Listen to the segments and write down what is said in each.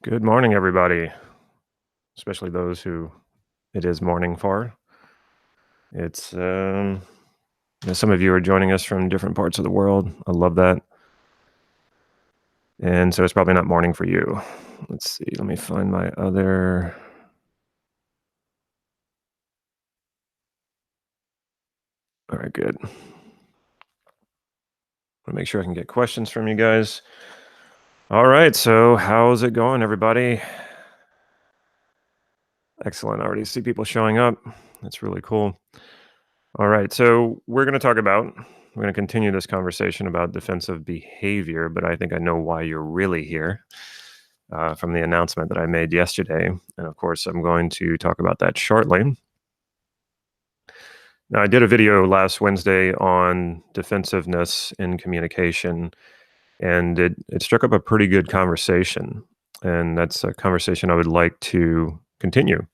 Good morning, everybody, especially those who it is morning for. It's some of you are joining us from different parts of the world. I love that. And so it's probably not morning for you. Let's see. Let me find my other. All right, good. I want to make sure I can get questions from you guys. All right, so how's it going, everybody? Excellent. I already see people showing up. That's really cool. All right, so we're going to continue this conversation about defensive behavior, but I think I know why you're really here from the announcement that I made yesterday. And of course, I'm going to talk about that shortly. Now, I did a video last Wednesday on defensiveness in communication, and it struck up a pretty good conversation. And that's a conversation I would like to continue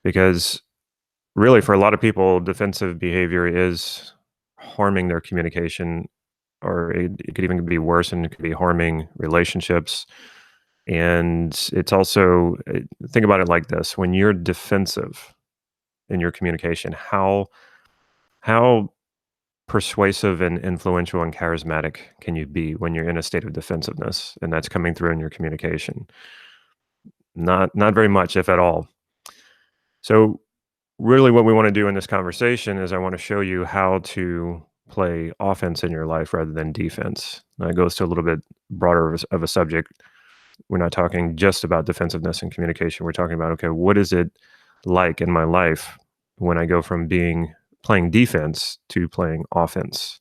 because really, for a lot of people, defensive behavior is harming their communication, or it could even be worse, and it could be harming relationships. And it's also, think about it like this: when you're defensive in your communication, how persuasive and influential and charismatic can you be when you're in a state of defensiveness, and that's coming through in your communication? Not very much, if at all. So really what we want to do in this conversation is I want to show you how to play offense in your life rather than defense. Now, it goes to a little bit broader of a subject. We're not talking just about defensiveness and communication. We're talking about, okay, what is it like in my life when I go from playing defense to playing offense?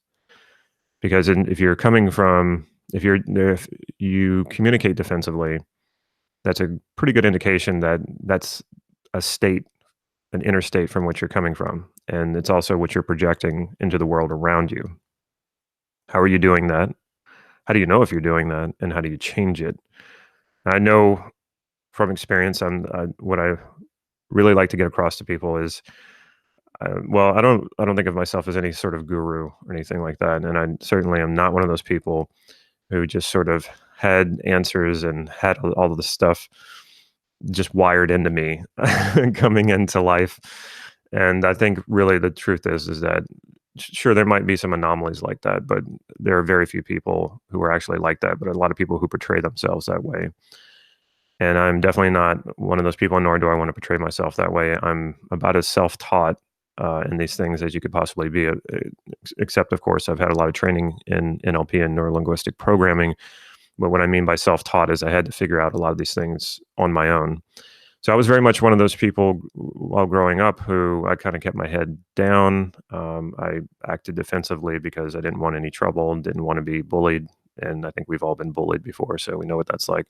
Because if you communicate defensively, that's a pretty good indication that that's a state, an inner state from which you're coming from. And it's also what you're projecting into the world around you. How are you doing that? How do you know if you're doing that? And how do you change it? I know from experience, what I really like to get across to people is, well, I don't think of myself as any sort of guru or anything like that. And I certainly am not one of those people who just sort of had answers and had all of the stuff just wired into me coming into life. And I think really the truth is that sure, there might be some anomalies like that, but there are very few people who are actually like that, but a lot of people who portray themselves that way. And I'm definitely not one of those people, nor do I want to portray myself that way. I'm about as self-taught in these things as you could possibly be, except, of course, I've had a lot of training in NLP and neuro-linguistic programming. But what I mean by self-taught is I had to figure out a lot of these things on my own. So I was very much one of those people while growing up who I kind of kept my head down. I acted defensively because I didn't want any trouble, didn't want to be bullied. And I think we've all been bullied before, so we know what that's like.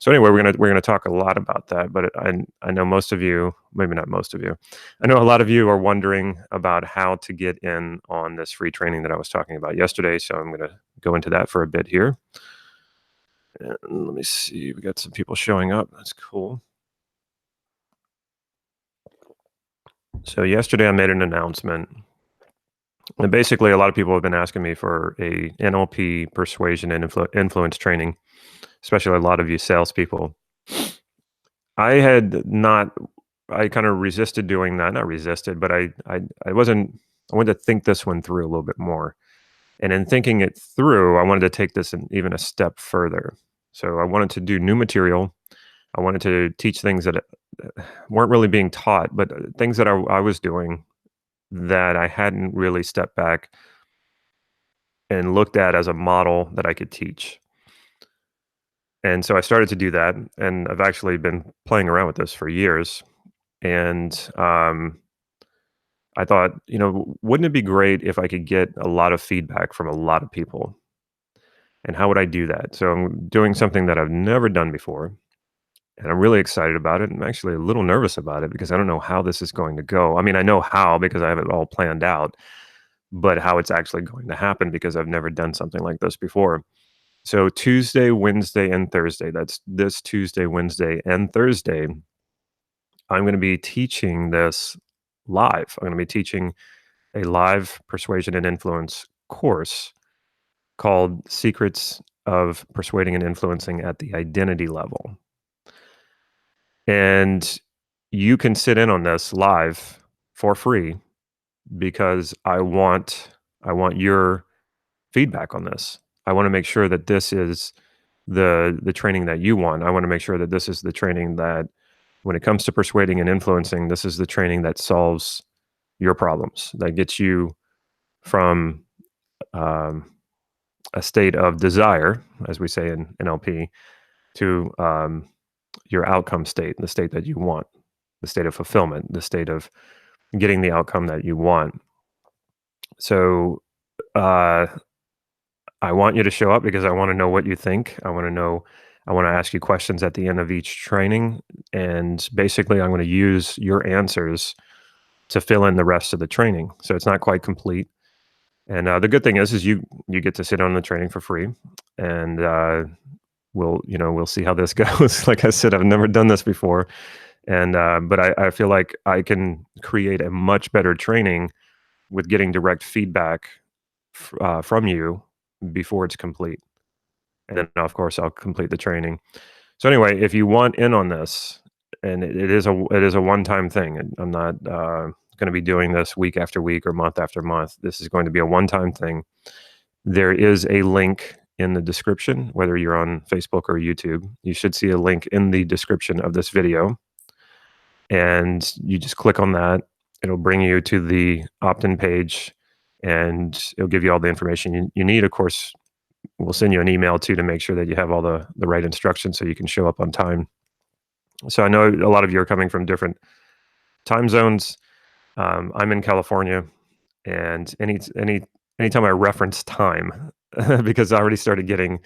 So anyway, we're gonna talk a lot about that. But I know most of you, maybe not most of you, I know a lot of you are wondering about how to get in on this free training that I was talking about yesterday. So I'm going to go into that for a bit here. And let me see, we got some people showing up. That's cool. So yesterday I made an announcement. And basically, a lot of people have been asking me for a NLP persuasion and influence training, especially a lot of you salespeople. I kind of resisted doing that. Not resisted, but I wanted to think this one through a little bit more. And in thinking it through, I wanted to take this even a step further. So I wanted to do new material. I wanted to teach things that weren't really being taught, but things that I was doing that I hadn't really stepped back and looked at as a model that I could teach. And so I started to do that, and I've actually been playing around with this for years. And I thought, wouldn't it be great if I could get a lot of feedback from a lot of people? And how would I do that? So I'm doing something that I've never done before, and I'm really excited about it. I'm actually a little nervous about it because I don't know how this is going to go. I mean, I know how because I have it all planned out, but how it's actually going to happen because I've never done something like this before. So Tuesday, Wednesday, and Thursday, that's this Tuesday, Wednesday, and Thursday, I'm going to be teaching this live. I'm going to be teaching a live persuasion and influence course called Secrets of Persuading and Influencing at the Identity Level. And you can sit in on this live for free because I want your feedback on this. I want to make sure that this is the training that you want. I want to make sure that this is the training that, when it comes to persuading and influencing, this is the training that solves your problems, that gets you from um, a state of desire, as we say in NLP, to your outcome state, the state that you want, the state of fulfillment, the state of getting the outcome that you want. So uh, I want you to show up because I want to know what you think. I want to ask you questions at the end of each training. And basically, I'm going to use your answers to fill in the rest of the training. So it's not quite complete. And the good thing is you get to sit on the training for free, and we'll see how this goes. Like I said, I've never done this before, and but I feel like I can create a much better training with getting direct feedback from you before it's complete. And then, of course, I'll complete the training. So anyway, if you want in on this, and it is a one-time thing, and I'm not going to be doing this week after week or month after month. This is going to be a one-time thing. There is a link in the description, whether you're on Facebook or YouTube. You should see a link in the description of this video, and you just click on that. It'll bring you to the opt-in page, and it'll give you all the information you need. Of course, we'll send you an email too to make sure that you have all the right instructions so you can show up on time. So I know a lot of you are coming from different time zones. I'm in California, and anytime I reference time, because I already started getting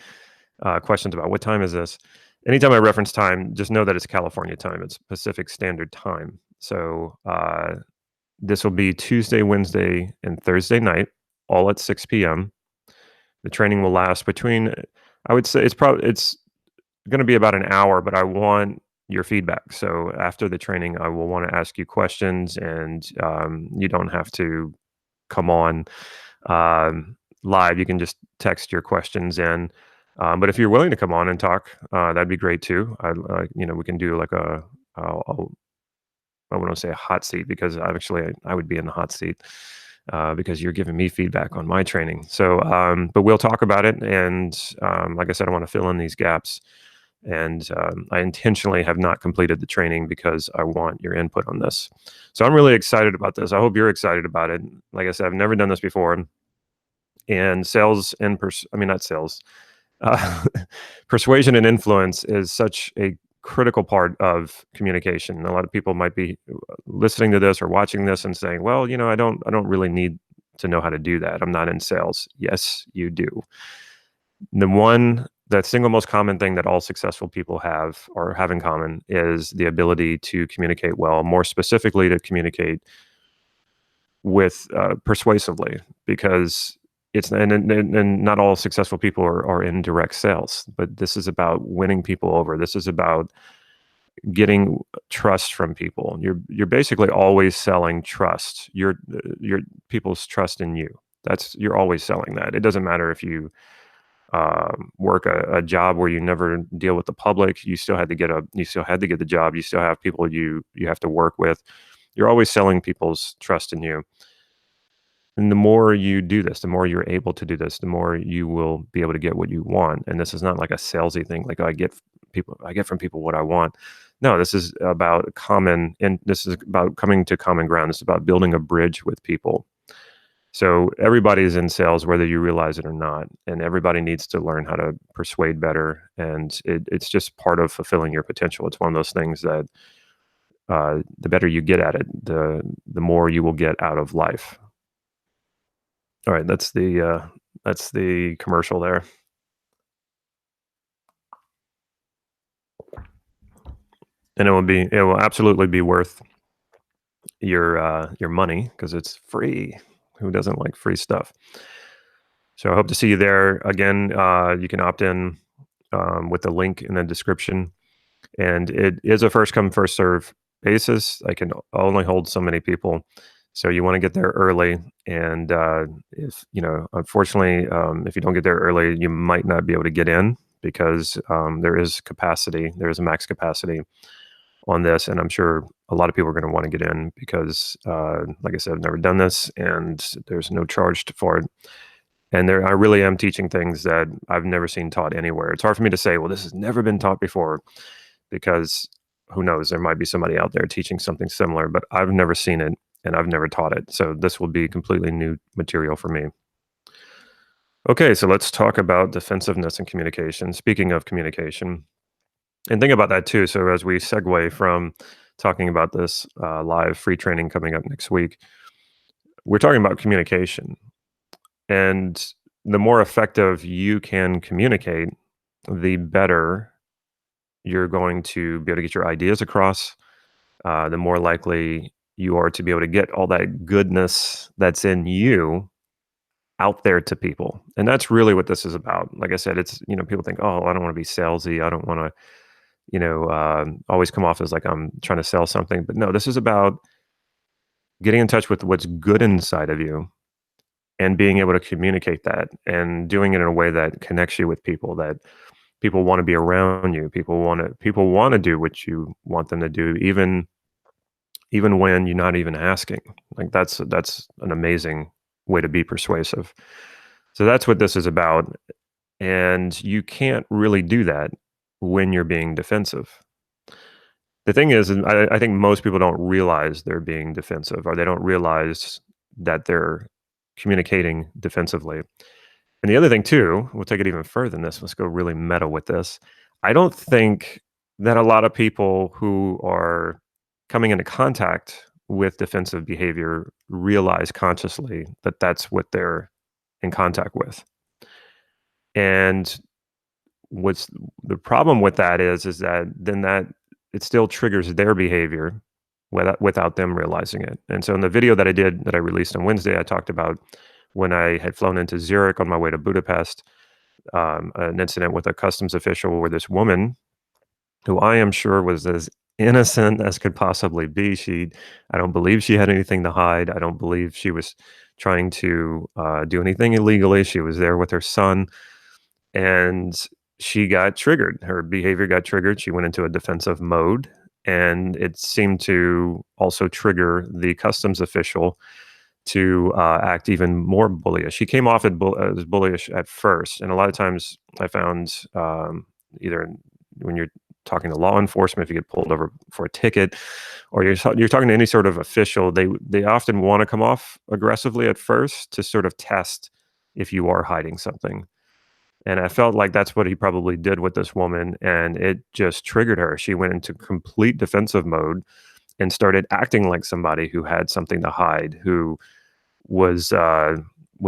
questions about what time is this. Anytime I reference time, just know that it's California time. It's Pacific Standard Time. So this will be Tuesday, Wednesday, and Thursday night, all at 6 p.m. The training will last between, I would say it's going to be about an hour, but I want your feedback. So after the training, I will want to ask you questions, and you don't have to come on live. You can just text your questions in. But if you're willing to come on and talk, that'd be great too. We can do like I wouldn't say a hot seat, because I would be in the hot seat because you're giving me feedback on my training. So, but we'll talk about it. And like I said, I want to fill in these gaps. And I intentionally have not completed the training because I want your input on this. So I'm really excited about this. I hope you're excited about it. Like I said, I've never done this before. And sales and not sales. Persuasion and influence is such a critical part of communication. A lot of people might be listening to this or watching this and saying, well, I don't really need to know how to do that. I'm not in sales. Yes, you do. The single most common thing that all successful people have in common is the ability to communicate well, more specifically to communicate with persuasively, because and not all successful people are in direct sales, but this is about winning people over. This is about getting trust from people. You're basically always selling trust. Your people's trust in you. You're always selling that. It doesn't matter if you work a job where you never deal with the public. You still had to get the job. You still have people you have to work with. You're always selling people's trust in you. And the more you do this, the more you're able to do this, the more you will be able to get what you want. And this is not like a salesy thing, like I get from people what I want. No, this is about this is about coming to common ground. This is about building a bridge with people. So everybody's in sales, whether you realize it or not, and everybody needs to learn how to persuade better. And it's just part of fulfilling your potential. It's one of those things that the better you get at it, the more you will get out of life. All right, that's the commercial there. And it will absolutely be worth your money, because it's free. Who doesn't like free stuff? So I hope to see you there. Again, you can opt in with the link in the description. And it is a first come, first serve basis. I can only hold so many people. So you want to get there early. And if, unfortunately, if you don't get there early, you might not be able to get in, because there is capacity. There is a max capacity on this, and I'm sure a lot of people are going to want to get in because, like I said, I've never done this, and there's no charge for it. And I really am teaching things that I've never seen taught anywhere. It's hard for me to say, well, this has never been taught before, because who knows? There might be somebody out there teaching something similar, but I've never seen it and I've never taught it. So this will be completely new material for me. Okay, so let's talk about defensiveness and communication. Speaking of communication, and think about that too. So as we segue from talking about this live free training coming up next week, we're talking about communication. And the more effective you can communicate, the better you're going to be able to get your ideas across. The more likely you are to be able to get all that goodness that's in you out there to people. And that's really what this is about. Like I said, it's, people think, oh, I don't want to be salesy. I don't want to, always come off as like I'm trying to sell something. But no, this is about getting in touch with what's good inside of you and being able to communicate that and doing it in a way that connects you with people, that people want to be around you. People want to do what you want them to do, even when you're not even asking. Like that's an amazing way to be persuasive. So that's what this is about. And you can't really do that when you're being defensive. The thing is, and I think most people don't realize they're being defensive, or they don't realize that they're communicating defensively. And the other thing too, we'll take it even further than this. Let's go really meta with this. I don't think that a lot of people who are coming into contact with defensive behavior realize consciously that that's what they're in contact with. And what's the problem with that is that then that it still triggers their behavior without them realizing it. And so in the video that I released on Wednesday, I talked about when I had flown into Zurich on my way to Budapest, an incident with a customs official where this woman, who I am sure was as innocent as could possibly be, I don't believe she had anything to hide. I don't believe she was trying to do anything illegally. She was there with her son, and she got triggered. Her behavior got triggered. She went into a defensive mode, and it seemed to also trigger the customs official to act even more bullish. She came off as bullish at first, and a lot of times I found either when you're talking to law enforcement, if you get pulled over for a ticket, or you're talking to any sort of official, they often want to come off aggressively at first to sort of test if you are hiding something. And I felt like that's what he probably did with this woman, and it just triggered her. She went into complete defensive mode and started acting like somebody who had something to hide, who was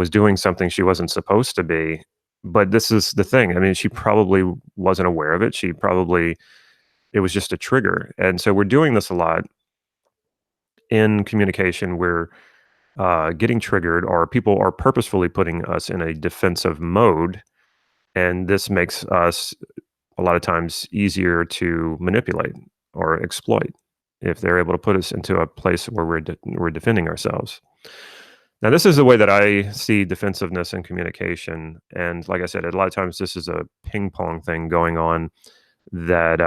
doing something she wasn't supposed to be. But this is the thing. I mean, she probably wasn't aware of it. It was just a trigger. And so we're doing this a lot in communication. We're getting triggered, or people are purposefully putting us in a defensive mode. And this makes us a lot of times easier to manipulate or exploit if they're able to put us into a place where we're defending ourselves. Now, this is the way that I see defensiveness and communication. And like I said, a lot of times this is a ping pong thing going on that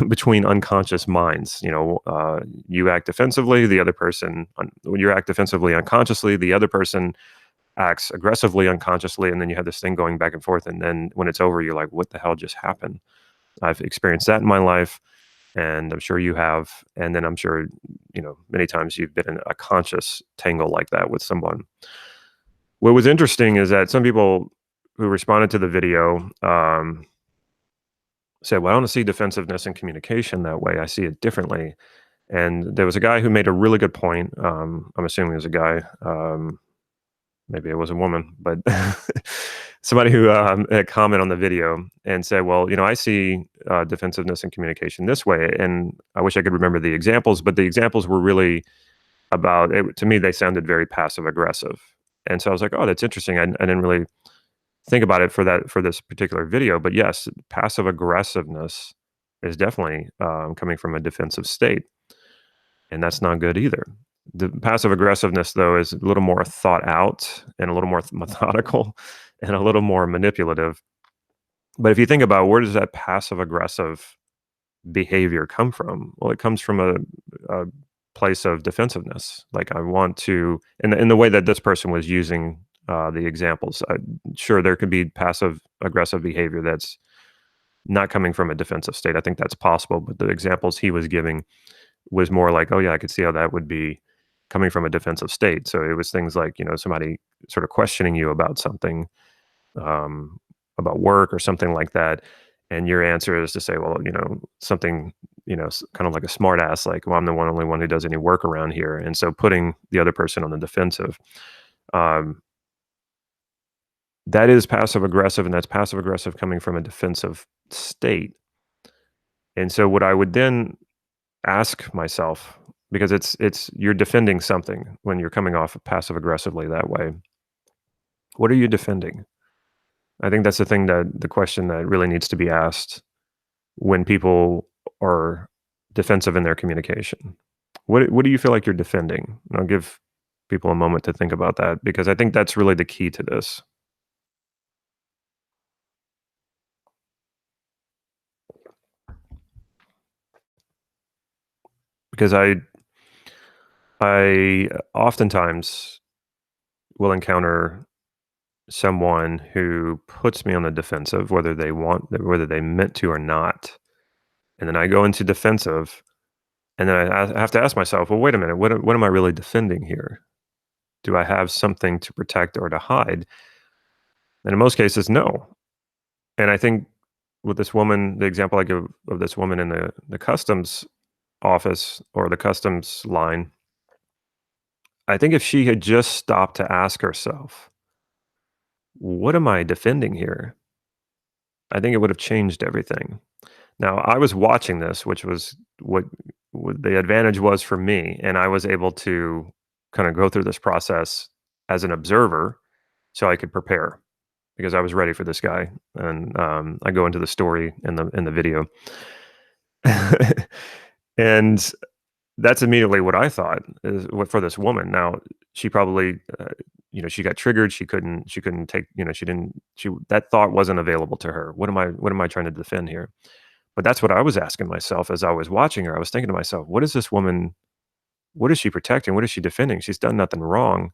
between unconscious minds. You act defensively, the other person, when you act defensively unconsciously, the other person acts aggressively unconsciously, and then you have this thing going back and forth. And then when it's over, you're like, what the hell just happened? I've experienced that in my life, and I'm sure you have. And then I'm sure, many times you've been in a conscious tangle like that with someone. What was interesting is that some people who responded to the video said, well, I don't see defensiveness and communication that way. I see it differently. And there was a guy who made a really good point. I'm assuming it was a guy. Maybe it was a woman, but somebody who had comment on the video and said, well, I see defensiveness and communication this way. And I wish I could remember the examples, but the examples were really about, to me, they sounded very passive aggressive. And so I was like, oh, that's interesting. I didn't really think about it for this particular video, but yes, passive aggressiveness is definitely coming from a defensive state. And that's not good either. The passive aggressiveness, though, is a little more thought out and a little more methodical and a little more manipulative. But if you think about, where does that passive aggressive behavior come from? Well, it comes from a place of defensiveness. Like I want to, in the way that this person was using the examples, sure, there could be passive aggressive behavior that's not coming from a defensive state. I think that's possible, but the examples he was giving was more like, oh yeah, I could see how that would be coming from a defensive state. So it was things like, somebody sort of questioning you about something, um, about work or something like that. And your answer is to say, well, something, kind of like a smart ass, like, well, I'm the only one who does any work around here. And so putting the other person on the defensive, um, that is passive aggressive, and that's passive aggressive coming from a defensive state. And so what I would then ask myself, because it's you're defending something when you're coming off passive aggressively that way. What are you defending? I think that's the question that really needs to be asked when people are defensive in their communication. What do you feel like you're defending? And I'll give people a moment to think about that, because I think that's really the key to this. Because I oftentimes will encounter someone who puts me on the defensive, whether they meant to or not. And then I go into defensive, and then I have to ask myself, well, wait a minute, what am I really defending here? Do I have something to protect or to hide? And in most cases, no. And I think with this woman, the example I give of this woman in the customs office or the customs line, I think if she had just stopped to ask herself, what am I defending here? I think it would have changed everything. Now, I was watching this, which was what the advantage was for me, and I was able to kinda go through this process as an observer so I could prepare, because I was ready for this guy, and, I go into the story in the video. And that's immediately what I thought is what for this woman. Now, she probably, she got triggered, she couldn't take, she didn't she that thought wasn't available to her. What am I trying to defend here? But that's what I was asking myself as I was watching her. I was thinking to myself, what is she protecting? What is she defending? She's done nothing wrong.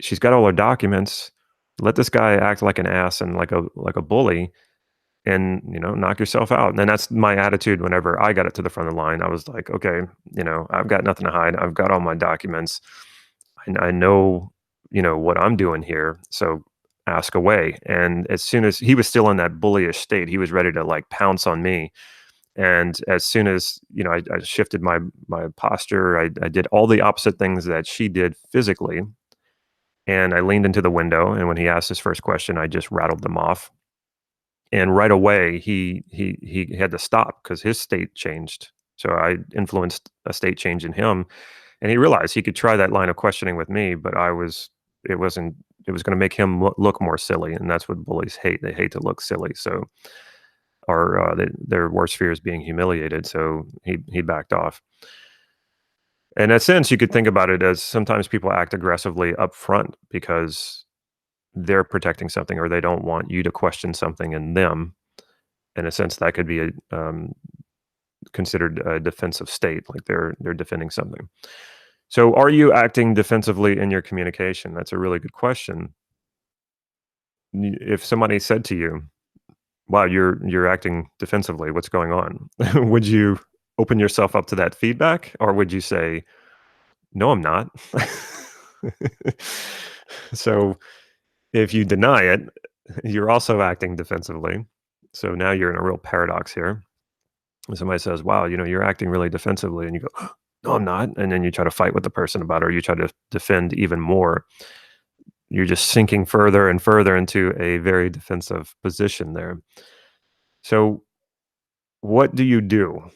She's got all her documents. Let this guy act like an ass and like a bully, and, knock yourself out. And then that's my attitude whenever I got it to the front of the line. I was like, okay, I've got nothing to hide. I've got all my documents. I know, what I'm doing here. So ask away. And as soon as he was still in that bullyish state, he was ready to like pounce on me. And as soon as, I shifted my posture, I did all the opposite things that she did physically. And I leaned into the window. And when he asked his first question, I just rattled them off. And right away, he had to stop because his state changed. So I influenced a state change in him, and he realized he could try that line of questioning with me, but it wasn't it was gonna make him look more silly, and that's what bullies hate. They hate to look silly, so their worst fear is being humiliated, so he backed off. In a sense, you could think about it as sometimes people act aggressively up front because they're protecting something, or they don't want you to question something in them. In a sense, that could be considered a defensive state, like they're defending something. So, are you acting defensively in your communication? That's a really good question. If somebody said to you, "Wow, you're acting defensively. What's going on?" Would you open yourself up to that feedback, or would you say, "No, I'm not"? So, if you deny it, you're also acting defensively. So now you're in a real paradox here. When somebody says, "Wow, you're acting really defensively," and you go, "No, I'm not," and then you try to fight with the person about it, or you try to defend even more. You're just sinking further and further into a very defensive position there. So, what do you do?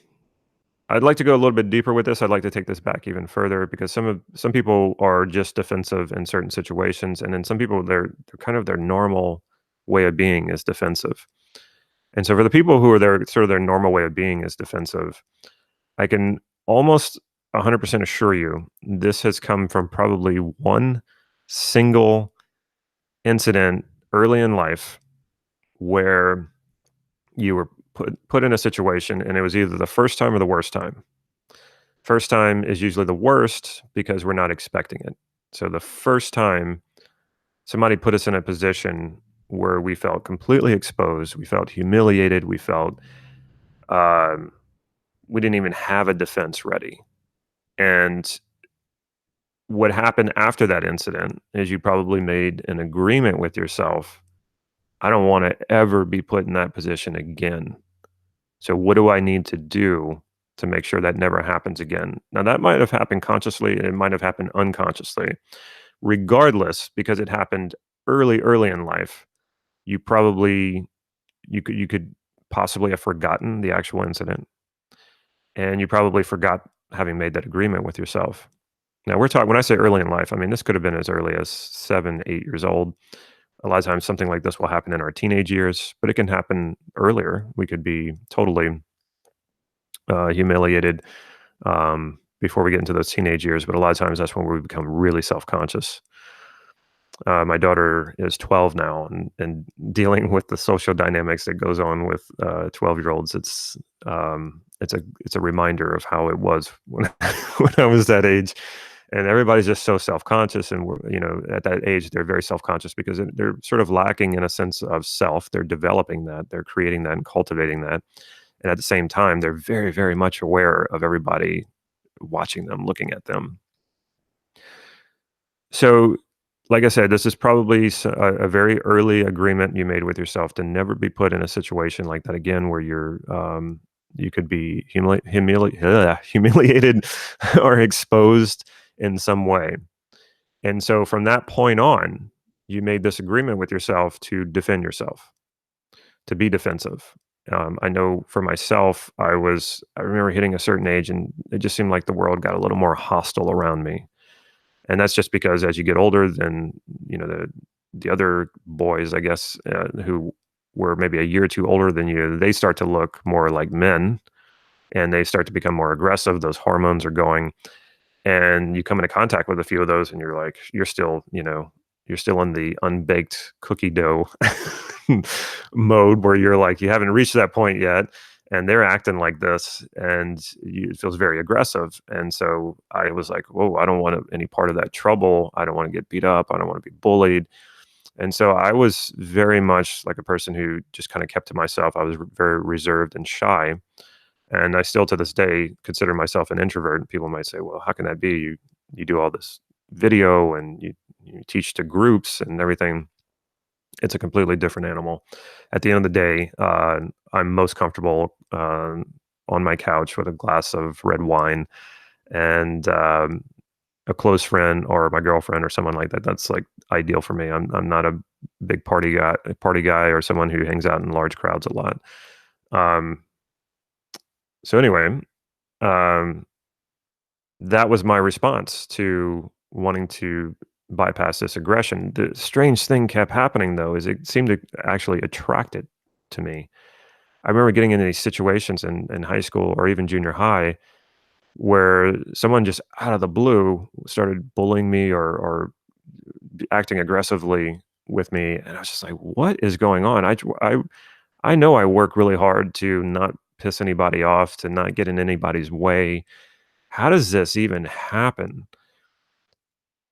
I'd like to go a little bit deeper with this. I'd like to take this back even further, because some people are just defensive in certain situations, and then some people they're kind of their normal way of being is defensive. And so for the people who are their normal way of being is defensive, I can almost 100% assure you this has come from probably one single incident early in life where you were put in a situation, and it was either the first time or the worst time. First time is usually the worst because we're not expecting it. So the first time somebody put us in a position where we felt completely exposed, we felt humiliated, we felt um, we didn't even have a defense ready. And what happened after that incident is you probably made an agreement with yourself. I don't want to ever be put in that position again. So what do I need to do to make sure that never happens again? Now that might have happened consciously, it might have happened unconsciously. Regardless, because it happened early in life, you probably you could possibly have forgotten the actual incident, and you probably forgot having made that agreement with yourself. Now we're talking when I say early in life, I mean this could have been as early as 7, 8 years old. A lot of times something like this will happen in our teenage years, but it can happen earlier. We could be totally humiliated before we get into those teenage years, but a lot of times that's when we become really self-conscious. My daughter is 12 now, and dealing with the social dynamics that goes on with 12-year-olds, it's a reminder of how it was when when I was that age. And everybody's just so self-conscious, and at that age they're very self-conscious because they're sort of lacking in a sense of self. They're developing that, they're creating that and cultivating that, and at the same time they're very, very much aware of everybody watching them, looking at them. So, like I said, this is probably a very early agreement you made with yourself to never be put in a situation like that again, where you could be humiliated or exposed in some way. And so, from that point on, you made this agreement with yourself to defend yourself, to be defensive. I know for myself, I remember hitting a certain age, and it just seemed like the world got a little more hostile around me. And that's just because as you get older, then the other boys, I guess, who were maybe a year or two older than you, they start to look more like men, and they start to become more aggressive. Those hormones are going, and you come into contact with a few of those, and you're like, you're still in the unbaked cookie dough mode where you're like, you haven't reached that point yet, and they're acting like this, and it feels very aggressive. And so I was like, whoa, I don't want any part of that trouble. I don't want to get beat up. I don't want to be bullied. And so I was very much like a person who just kind of kept to myself. I was very reserved and shy. And I still to this day consider myself an introvert. And people might say, well, how can that be? You do all this video, and you teach to groups and everything. It's a completely different animal. At the end of the day, I'm most comfortable on my couch with a glass of red wine and a close friend or my girlfriend or someone like that. That's like ideal for me. I'm not a big party guy or someone who hangs out in large crowds a lot. Um, so anyway, um, that was my response to wanting to bypass this aggression. The strange thing kept happening though, is it seemed to actually attract it to me. I remember getting into these situations in high school or even junior high where someone just out of the blue started bullying me or acting aggressively with me. And I was just like, what is going on? I know I work really hard to not piss anybody off, to not get in anybody's way. How does this even happen?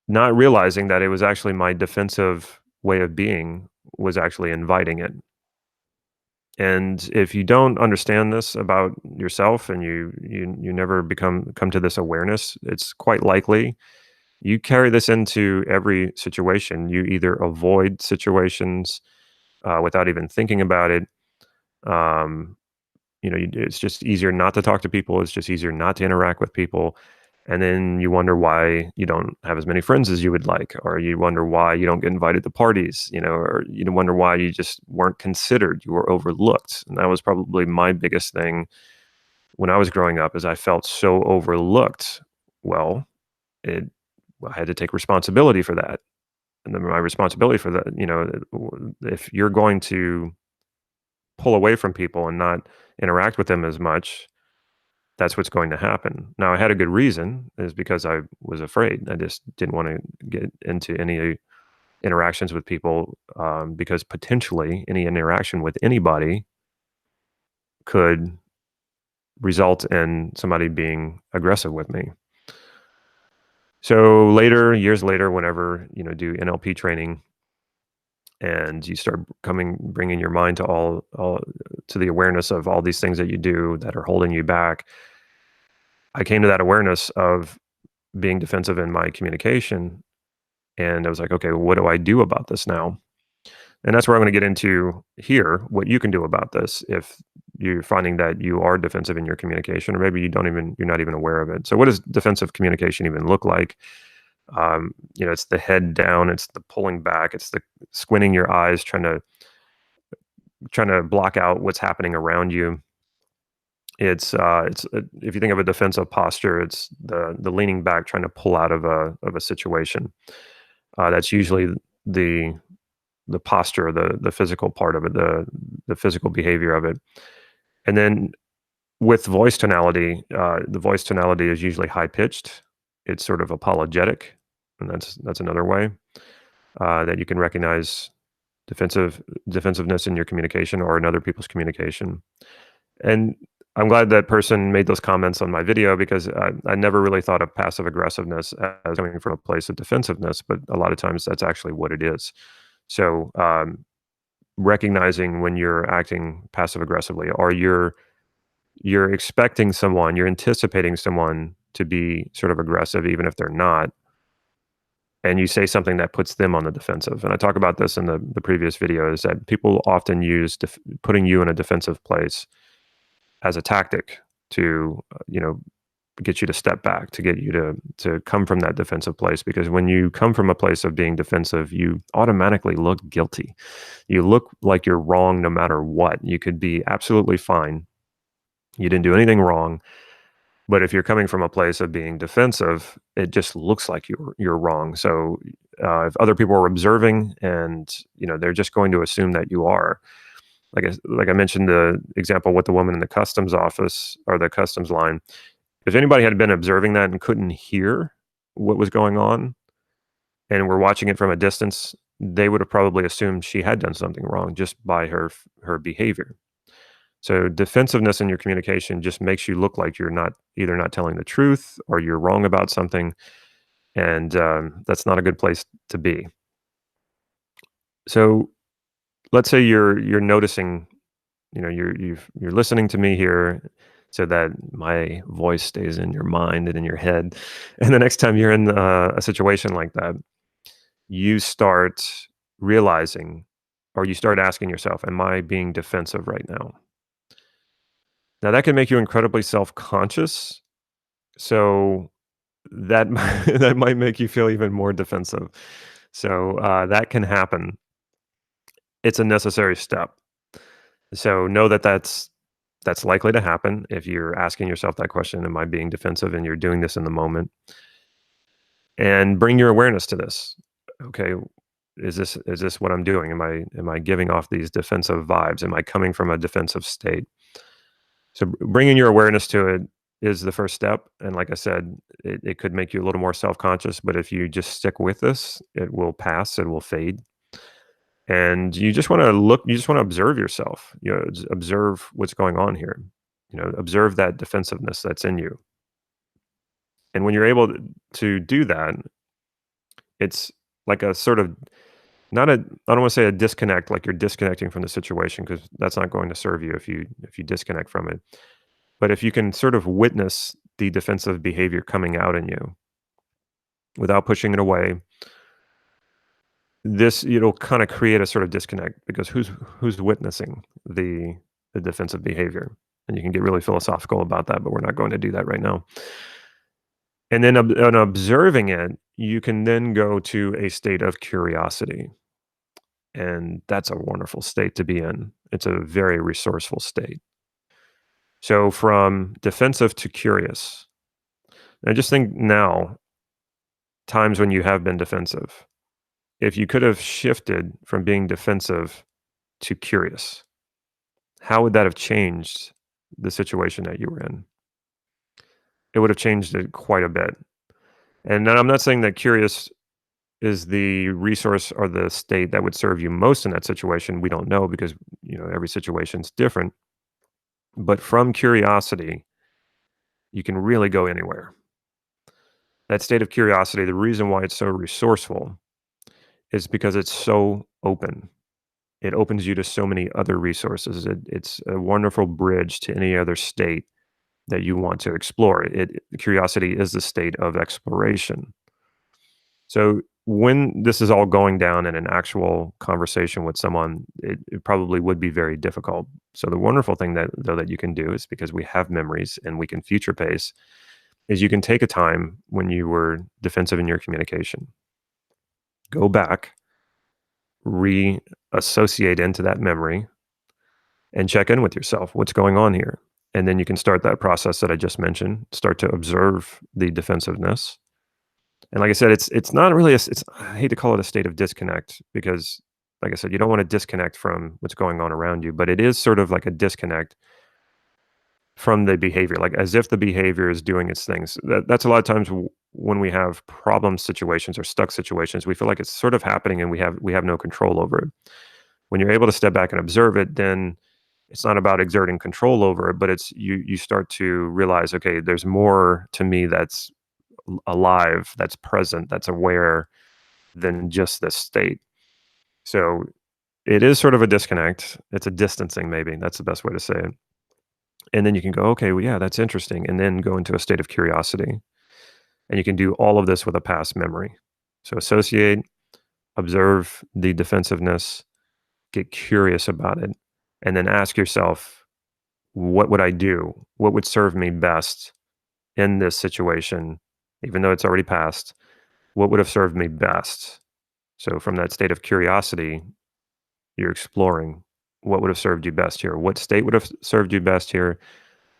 Not realizing that it was actually my defensive way of being was actually inviting it. And if you don't understand this about yourself, and you never come to this awareness, it's quite likely you carry this into every situation. You either avoid situations without even thinking about it. Um, it's just easier not to talk to people. It's just easier not to interact with people. And then you wonder why you don't have as many friends as you would like, or you wonder why you don't get invited to parties, or you wonder why you just weren't considered, you were overlooked. And that was probably my biggest thing when I was growing up, is I felt so overlooked. Well, it, I had to take responsibility for that. And then my responsibility for that, if you're going to pull away from people and not interact with them as much, that's what's going to happen. Now, I had a good reason, is because I was afraid. I just didn't want to get into any interactions with people, because potentially any interaction with anybody could result in somebody being aggressive with me. So later, years later, whenever, do NLP training and you start bringing your mind to all to the awareness of all these things that you do that are holding you back, I came to that awareness of being defensive in my communication. And I was like, okay, what do I do about this now? And that's where I'm going to get into here, what you can do about this if you're finding that you are defensive in your communication, or maybe you're not even aware of it. So what does defensive communication even look like? It's the head down, it's the pulling back, it's the squinting your eyes, trying to block out what's happening around you. It's if you think of a defensive posture, it's the leaning back, trying to pull out of a situation. That's usually the posture, the physical part of it, the physical behavior of it. And then with voice tonality, the voice tonality is usually high pitched. It's sort of apologetic, and that's another way that you can recognize defensiveness in your communication or in other people's communication. And I'm glad that person made those comments on my video, because I never really thought of passive aggressiveness as coming from a place of defensiveness, but a lot of times that's actually what it is. So recognizing when you're acting passive aggressively, or you're expecting someone, you're anticipating someone to be sort of aggressive, even if they're not, and you say something that puts them on the defensive. And I talk about this in the previous video, is that people often use putting you in a defensive place as a tactic to, get you to step back, to get you to come from that defensive place. Because when you come from a place of being defensive, you automatically look guilty. You look like you're wrong no matter what. You could be absolutely fine. You didn't do anything wrong. But if you're coming from a place of being defensive, it just looks like you're wrong. So if other people are observing, and they're just going to assume that you are, like I mentioned the example with the woman in the customs office or the customs line. If anybody had been observing that and couldn't hear what was going on, and were watching it from a distance, they would have probably assumed she had done something wrong just by her behavior. So defensiveness in your communication just makes you look like you're either not telling the truth or you're wrong about something, and that's not a good place to be. So let's say you're noticing, you're listening to me here, so that my voice stays in your mind and in your head. And the next time you're in a situation like that, you start realizing, or you start asking yourself, am I being defensive right now? Now that can make you incredibly self-conscious. So that that might make you feel even more defensive. So that can happen. It's a necessary step. So know that that's likely to happen if you're asking yourself that question, am I being defensive, and you're doing this in the moment. And bring your awareness to this. Okay, is this what I'm doing? Am I giving off these defensive vibes? Am I coming from a defensive state? So bringing your awareness to it is the first step. And like I said, it could make you a little more self-conscious, but if you just stick with this, it will pass, it will fade. And you just want to observe yourself, observe what's going on here, observe that defensiveness that's in you. And when you're able to do that, it's like a sort of, I don't want to say a disconnect, like you're disconnecting from the situation, because that's not going to serve you if you disconnect from it. But if you can sort of witness the defensive behavior coming out in you without pushing it away, it'll kind of create a sort of disconnect, because who's witnessing the defensive behavior? And you can get really philosophical about that, but we're not going to do that right now. And then on observing it, you can then go to a state of curiosity. And that's a wonderful state to be in. It's a very resourceful state. So from defensive to curious. I just think now, times when you have been defensive, if you could have shifted from being defensive to curious, how would that have changed the situation that you were in? It would have changed it quite a bit. And I'm not saying that curious is the resource or the state that would serve you most in that situation. We don't know, because every situation's different. But from curiosity, you can really go anywhere. That state of curiosity, the reason why it's so resourceful is because it's so open. It opens you to so many other resources. It's a wonderful bridge to any other state that you want to explore. Curiosity is the state of exploration. So when this is all going down in an actual conversation with someone, it probably would be very difficult. So the wonderful thing that you can do is, because we have memories and we can future pace, is you can take a time when you were defensive in your communication, go back, reassociate into that memory, and check in with yourself. What's going on here? And then you can start that process that I just mentioned. Start to observe the defensiveness. And like I said, it's not really it's I hate to call it a state of disconnect, because like I said, you don't want to disconnect from what's going on around you, but it is sort of like a disconnect from the behavior, like as if the behavior is doing its things. That's a lot of times when we have problem situations or stuck situations, we feel like it's sort of happening and we have no control over it. When you're able to step back and observe it, then it's not about exerting control over it, but it's you start to realize, okay, there's more to me that's alive, that's present, that's aware than just this state. So it is sort of a disconnect. It's a distancing, maybe. That's the best way to say it. And then you can go, okay, well, yeah, that's interesting. And then go into a state of curiosity. And you can do all of this with a past memory. So associate, observe the defensiveness, get curious about it, and then ask yourself, what would I do? What would serve me best in this situation, even though it's already passed? What would have served me best? So from that state of curiosity, you're exploring what would have served you best here. What state would have served you best here?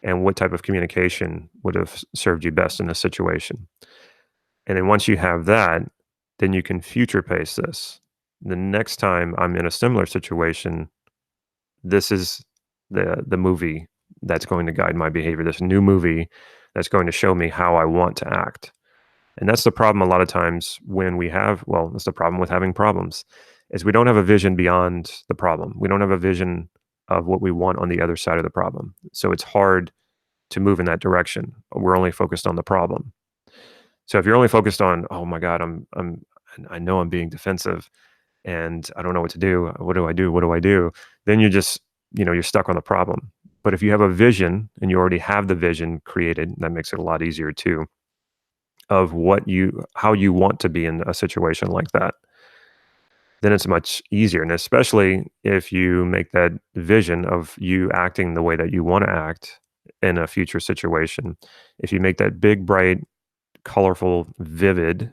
And what type of communication would have served you best in this situation? And then once you have that, then you can future pace this. The next time I'm in a similar situation, this is the movie that's going to guide my behavior. This new movie that's going to show me how I want to act. And that's the problem a lot of times when that's the problem with having problems, is we don't have a vision beyond the problem. We don't have a vision of what we want on the other side of the problem. So it's hard to move in that direction. We're only focused on the problem. So if you're only focused on, oh my God, I know I'm being defensive and I don't know what to do. What do I do? What do I do? Then you're just, you're stuck on the problem. But if you have a vision and you already have the vision created, that makes it a lot easier too, of how you want to be in a situation like that, then it's much easier. And especially if you make that vision of you acting the way that you want to act in a future situation, if you make that big, bright, colorful, vivid,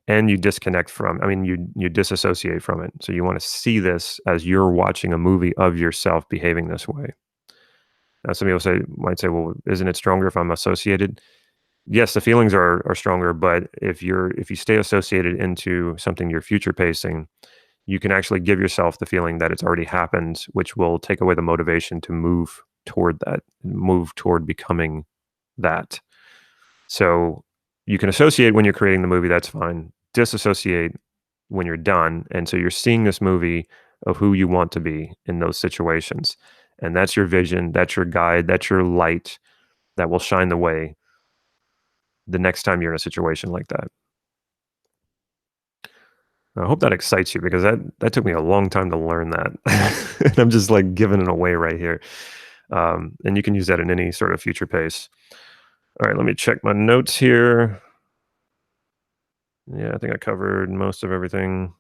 and you disconnect from, you disassociate from it. So you want to see this as you're watching a movie of yourself behaving this way. Now, some people might say, well, isn't it stronger if I'm associated? Yes, the feelings are stronger, but if you stay associated into something you're future pacing, you can actually give yourself the feeling that it's already happened, which will take away the motivation to move toward that, move toward becoming that. So you can associate when you're creating the movie, that's fine. Disassociate when you're done. And so you're seeing this movie of who you want to be in those situations. And that's your vision, that's your guide, that's your light that will shine the way the next time you're in a situation like that. I hope that excites you, because that took me a long time to learn that. And I'm just like giving it away right here. And you can use that in any sort of future pace. All right, let me check my notes here. Yeah, I think I covered most of everything.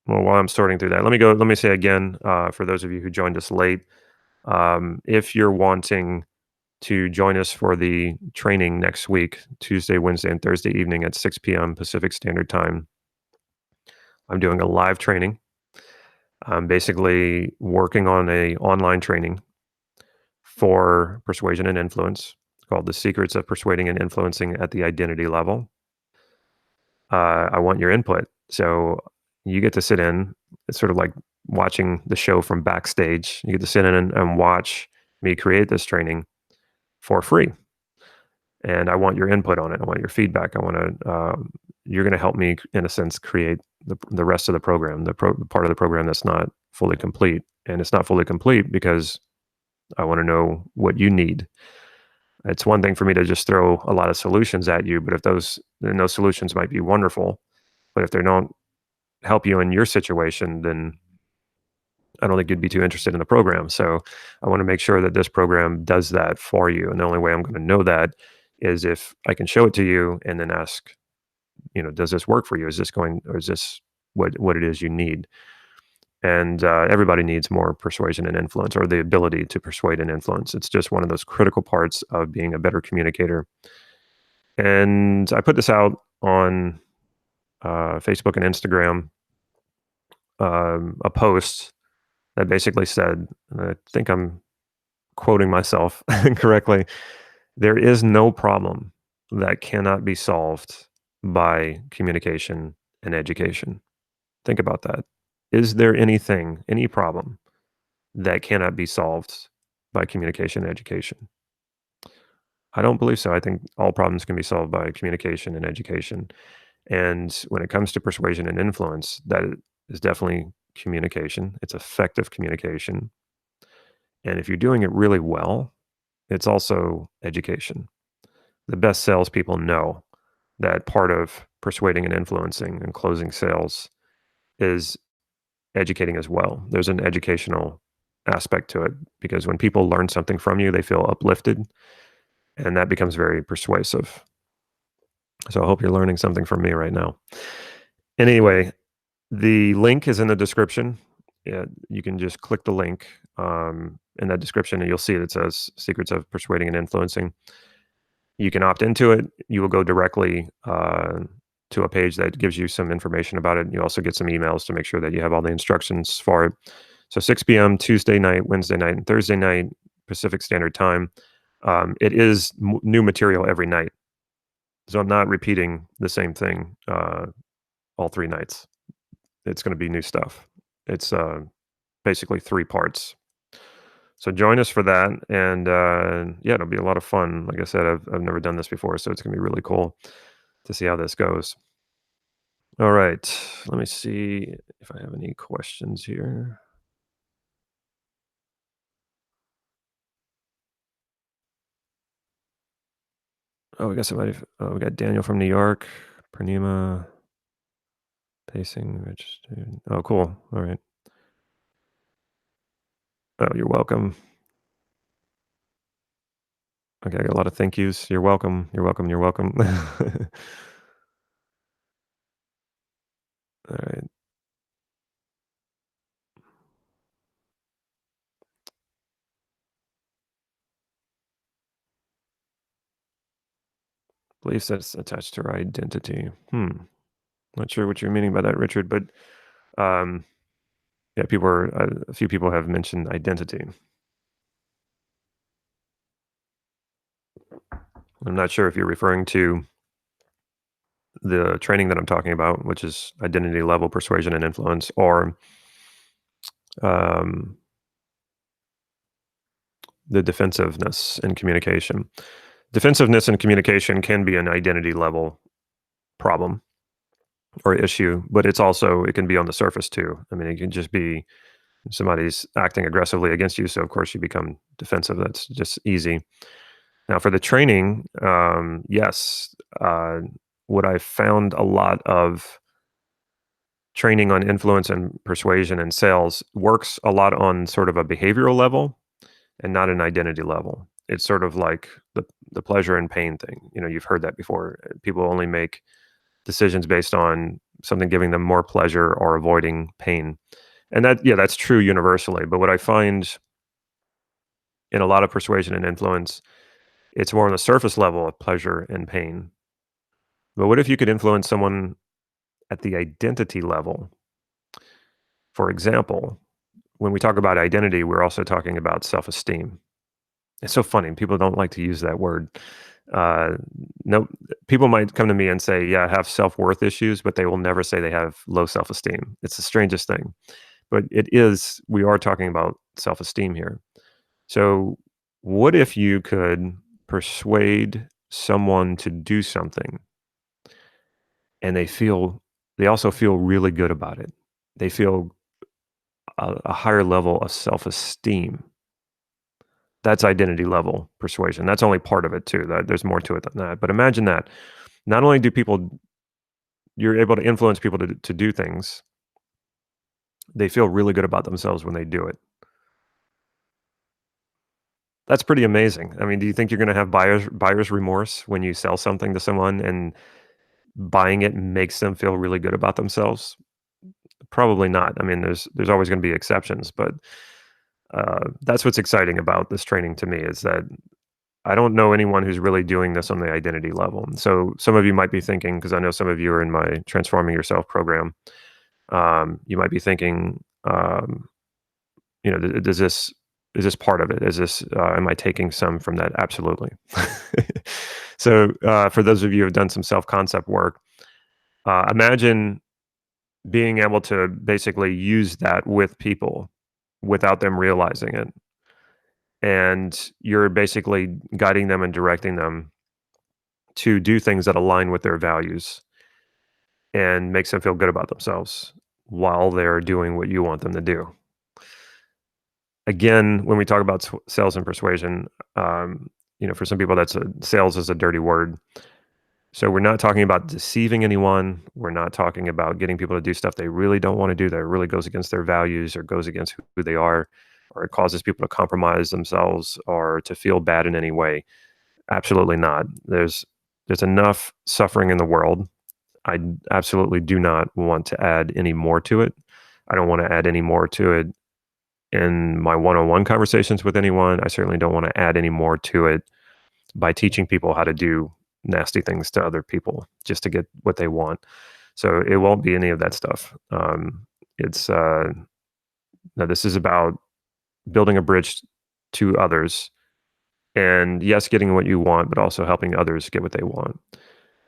Well, while I'm sorting through that, let me say again, for those of you who joined us late, if you're wanting to join us for the training next week, Tuesday, Wednesday, and Thursday evening at 6 p.m. Pacific Standard Time, I'm doing a live training. I'm basically working on a online training for persuasion and influence called The Secrets of Persuading and Influencing at the Identity Level. I want your input. So you get to sit in. It's sort of like watching the show from backstage. You get to sit in and watch me create this training for free. And I want your input on it. I want your feedback. You're going to help me, in a sense, create the rest of the program, the part of the program that's not fully complete. And it's not fully complete because I want to know what you need. It's one thing for me to just throw a lot of solutions at you, but if those solutions might be wonderful, but if they don't help you in your situation, then I don't think you'd be too interested in the program. So I want to make sure that this program does that for you. And the only way I'm going to know that is if I can show it to you and then ask, does this work for you? Is this going, or is this what it is you need? And everybody needs more persuasion and influence, or the ability to persuade and influence. It's just one of those critical parts of being a better communicator. And I put this out on Facebook and Instagram, a post that basically said, and I think I'm quoting myself correctly, there is no problem that cannot be solved by communication and education. Think about that. Is there anything, any problem that cannot be solved by communication and education? I don't believe so. I think all problems can be solved by communication and education. And when it comes to persuasion and influence, that is definitely communication. It's effective communication. And if you're doing it really well, it's also education. The best salespeople know that part of persuading and influencing and closing sales is educating as well. There's an educational aspect to it because when people learn something from you, they feel uplifted, and that becomes very persuasive. So I hope you're learning something from me right now. Anyway, the link is in the description. Yeah, you can just click the link in that description and you'll see it says Secrets of Persuading and Influencing. You can opt into it. You will go directly to a page that gives you some information about it. You also get some emails to make sure that you have all the instructions for it. So 6 p.m. Tuesday night, Wednesday night, and Thursday night, Pacific Standard Time. It is new material every night. So I'm not repeating the same thing all 3 nights. It's going to be new stuff. It's basically 3 parts. So join us for that, and yeah, it'll be a lot of fun. Like I said, I've never done this before, so it's gonna be really cool to see how this goes. All right, let me see if I have any questions here. Oh, we got somebody. Oh, we got Daniel from New York. Pranima pacing registered. Oh, cool. All right. Oh, you're welcome. Okay, I got a lot of thank yous. You're welcome. You're welcome. You're welcome. All right. Beliefs that's attached to our identity. Not sure what you're meaning by that, Richard, but um, yeah, a few people have mentioned identity. I'm not sure if you're referring to the training that I'm talking about, which is identity level persuasion and influence, or um, the defensiveness in communication. Defensiveness in communication can be an identity level problem or issue, but it can be on the surface too. I mean, it can just be somebody's acting aggressively against you, so of course you become defensive. That's just easy. Now, for the training, yes, what I found a lot of training on influence and persuasion and sales works a lot on sort of a behavioral level and not an identity level. It's sort of like the pleasure and pain thing. You've heard that before. People only make decisions based on something giving them more pleasure or avoiding pain. And that's true universally. But what I find in a lot of persuasion and influence, it's more on the surface level of pleasure and pain. But what if you could influence someone at the identity level? For example, when we talk about identity, we're also talking about self-esteem. It's so funny. People don't like to use that word. Uh, no, people might come to me and say, "Yeah, I have self-worth issues," but they will never say they have low self-esteem. It's the strangest thing. But we are talking about self-esteem here. So, what if you could persuade someone to do something and they also feel really good about it? They feel a higher level of self-esteem. That's identity level persuasion. That's only part of it too. There's more to it than that. But imagine that. Not only do people you're able to influence people to do things, they feel really good about themselves when they do it. That's pretty amazing. I mean, do you think you're gonna have buyer's remorse when you sell something to someone and buying it makes them feel really good about themselves? Probably not. I mean, there's always gonna be exceptions, but, that's what's exciting about this training to me is that I don't know anyone who's really doing this on the identity level. And so some of you might be thinking, because I know some of you are in my Transforming Yourself program, you might be thinking, does this is this part of it? Is this am I taking some from that? Absolutely. So for those of you who have done some self concept work, imagine being able to basically use that with people without them realizing it, and you're basically guiding them and directing them to do things that align with their values and makes them feel good about themselves while they're doing what you want them to do. Again, when we talk about sales and persuasion, for some people, sales is a dirty word. So we're not talking about deceiving anyone. We're not talking about getting people to do stuff they really don't want to do that really goes against their values or goes against who they are, or it causes people to compromise themselves or to feel bad in any way. Absolutely not. There's enough suffering in the world. I absolutely do not want to add any more to it. I don't want to add any more to it in my one-on-one conversations with anyone. I certainly don't want to add any more to it by teaching people how to do nasty things to other people just to get what they want. So it won't be any of that stuff. It's no, this is about building a bridge to others, and yes, getting what you want, but also helping others get what they want.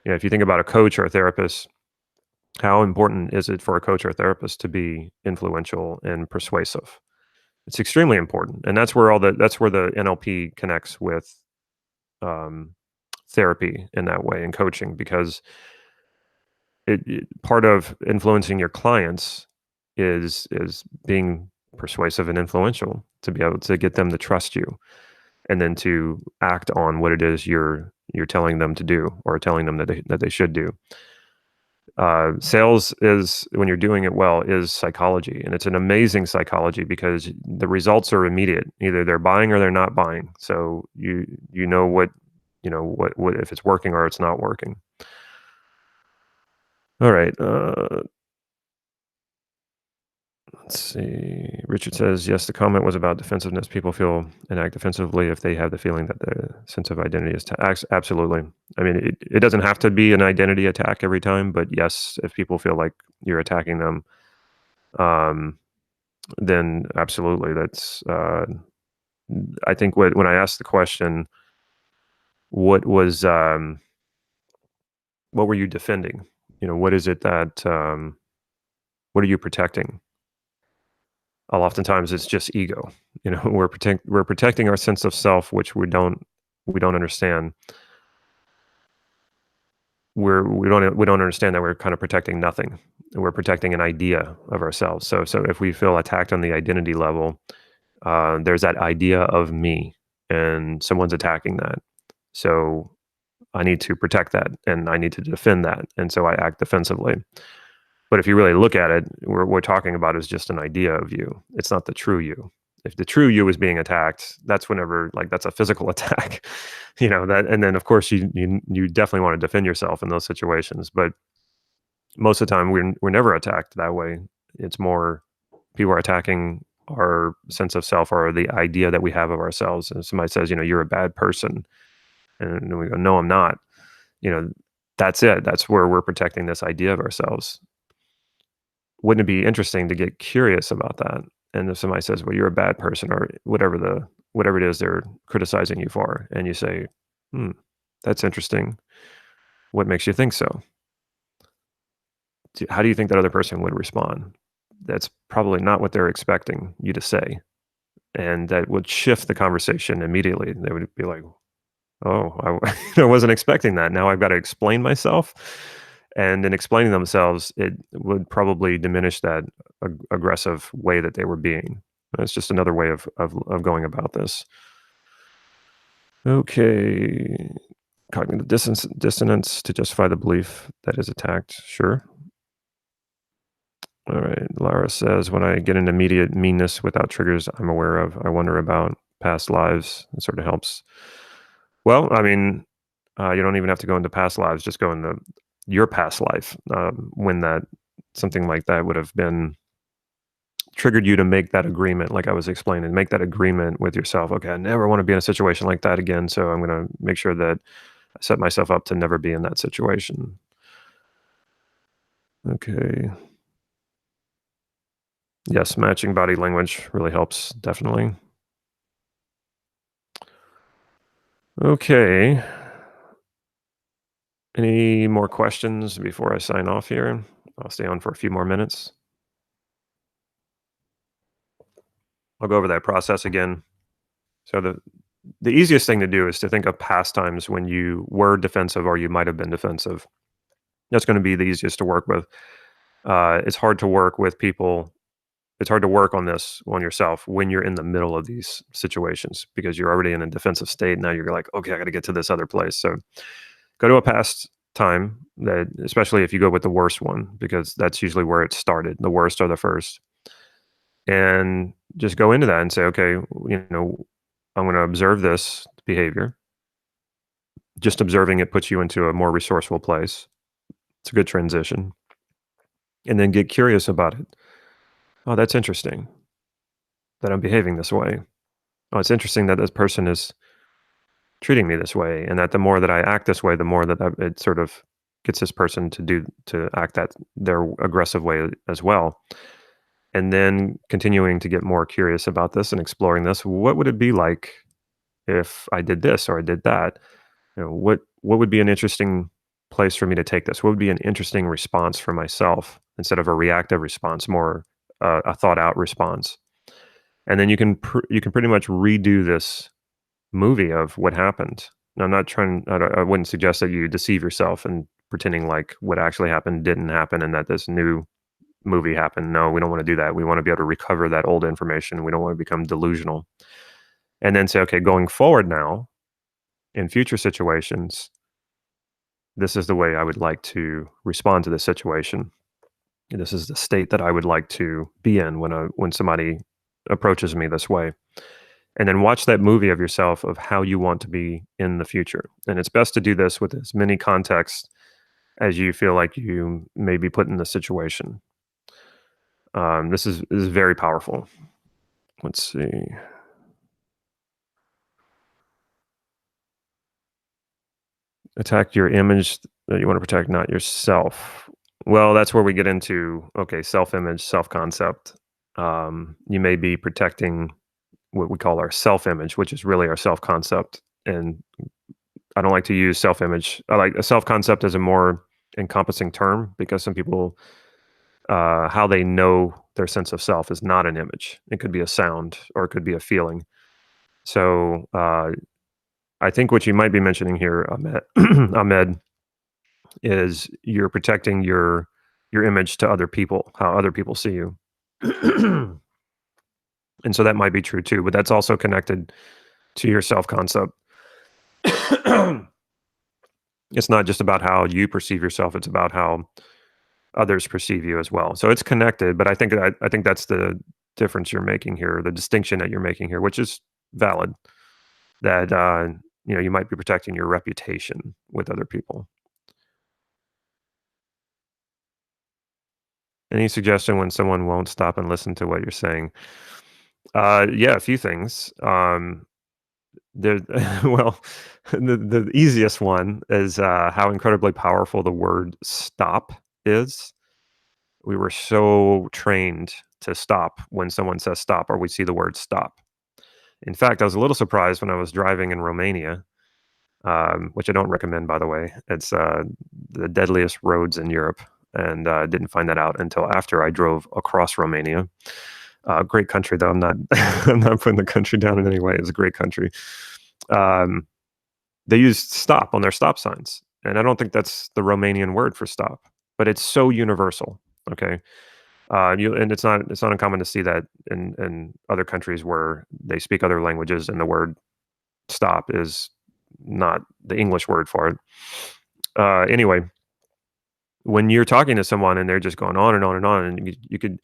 If you think about a coach or a therapist, how important is it for a coach or a therapist to be influential and persuasive? It's extremely important, and that's where the NLP connects with um, therapy in that way and coaching, because part of influencing your clients is being persuasive and influential to be able to get them to trust you and then to act on what it is you're telling them to do or telling them that they should do. Sales is, when you're doing it well, is psychology, and it's an amazing psychology because the results are immediate. Either they're buying or they're not buying. So you know what if it's working or it's not working. All right. Let's see. Richard says, yes, the comment was about defensiveness. People feel and act defensively if they have the feeling that the sense of identity is absolutely. I mean, it doesn't have to be an identity attack every time, but yes, if people feel like you're attacking them, um, then absolutely. That's, I think when I asked the question, what was, what were you defending? What is it that, what are you protecting? Oftentimes it's just ego. We're protecting our sense of self, which we don't understand. We don't understand that we're kind of protecting nothing. We're protecting an idea of ourselves. So if we feel attacked on the identity level, there's that idea of me, and someone's attacking that. So I need to protect that, and I need to defend that, and so I act defensively. But if you really look at it, what we're talking about is just an idea of you. It's not the true you. If the true you is being attacked, that's whenever, like, that's a physical attack, that, and then of course you definitely want to defend yourself in those situations. But most of the time we're never attacked that way. It's more people are attacking our sense of self or the idea that we have of ourselves. And somebody says, you're a bad person, and we go, no, I'm not. You know, that's it. That's where we're protecting this idea of ourselves. Wouldn't it be interesting to get curious about that? And if somebody says, "Well, you're a bad person," or whatever it is they're criticizing you for, and you say, "Hmm, that's interesting. What makes you think so?" How do you think that other person would respond? That's probably not what they're expecting you to say, and that would shift the conversation immediately. They would be like, "Oh, I wasn't expecting that. Now I've got to explain myself." And in explaining themselves, it would probably diminish that aggressive way that they were being. It's just another way of going about this. Okay. Cognitive dissonance to justify the belief that is attacked. Sure. All right. Lara says, when I get an immediate meanness without triggers I'm aware of, I wonder about past lives. It sort of helps. Well, I mean, you don't even have to go into past lives, just go into your past life when that something like that would have been triggered you to make that agreement, like I was explaining, make that agreement with yourself. Okay, I never want to be in a situation like that again. So I'm going to make sure that I set myself up to never be in that situation. Okay. Yes, matching body language really helps, definitely. Okay. Any more questions before I sign off here? I'll stay on for a few more minutes. I'll go over that process again. So the easiest thing to do is to think of past times when you were defensive or you might have been defensive. That's going to be the easiest to work with. It's hard to work with people. It's hard to work on this on yourself when you're in the middle of these situations because you're already in a defensive state. Now you're like, okay, I got to get to this other place. So go to a past time that, especially if you go with the worst one, because that's usually where it started, the worst or the first. And just go into that and say, okay, I'm going to observe this behavior. Just observing it puts you into a more resourceful place. It's a good transition. And then get curious about it. Oh, that's interesting that I'm behaving this way. Oh, it's interesting that this person is treating me this way, and that the more that I act this way, the more that it sort of gets this person to act that their aggressive way as well. And then continuing to get more curious about this and exploring this. What would it be like if I did this or I did that? What would be an interesting place for me to take this? What would be an interesting response for myself instead of a reactive response, more a thought out response? And then you can pretty much redo this movie of what happened. Now, I'm not trying. I wouldn't suggest that you deceive yourself and pretending like what actually happened didn't happen and that this new movie happened. No, we don't want to do that. We want to be able to recover that old information. We don't want to become delusional. And then say, okay, going forward now in future situations, this is the way I would like to respond to this situation. This is the state that I would like to be in when somebody approaches me this way. And then watch that movie of yourself of how you want to be in the future. And it's best to do this with as many contexts as you feel like you may be put in the situation. This is very powerful. Let's see. Attack your image that you want to protect, not yourself. Well, that's where we get into, okay, self-image, self-concept. You may be protecting what we call our self-image, which is really our self-concept. And I don't like to use self-image. I like a self-concept as a more encompassing term because some people, how they know their sense of self is not an image. It could be a sound or it could be a feeling. So I think what you might be mentioning here, Ahmed, Ahmed, is you're protecting your image to other people, how other people see you. And so that might be true too, but that's also connected to your self-concept. It's not just about how you perceive yourself, it's about how others perceive you as well. So it's connected, but I think that's the difference you're making here, the distinction that you're making here, which is valid. That you might be protecting your reputation with other people. Any suggestion when someone won't stop and listen to what you're saying? Yeah, a few things. There, well, the easiest one is how incredibly powerful the word "stop" is. We were so trained to stop when someone says stop or we see the word stop. In fact, I was a little surprised when I was driving in Romania, which I don't recommend, by the way. It's the deadliest roads in Europe, and didn't find that out until after I drove across Romania. Great country, though. I'm not, I'm not putting the country down in any way. It's a great country. Um, they use stop on their stop signs, and I don't think that's the Romanian word for stop, but it's so universal. Okay, and it's not uncommon to see that in other countries where they speak other languages, and the word stop is not the English word for it. Anyway, when you're talking to someone and they're just going on and on and on, and you could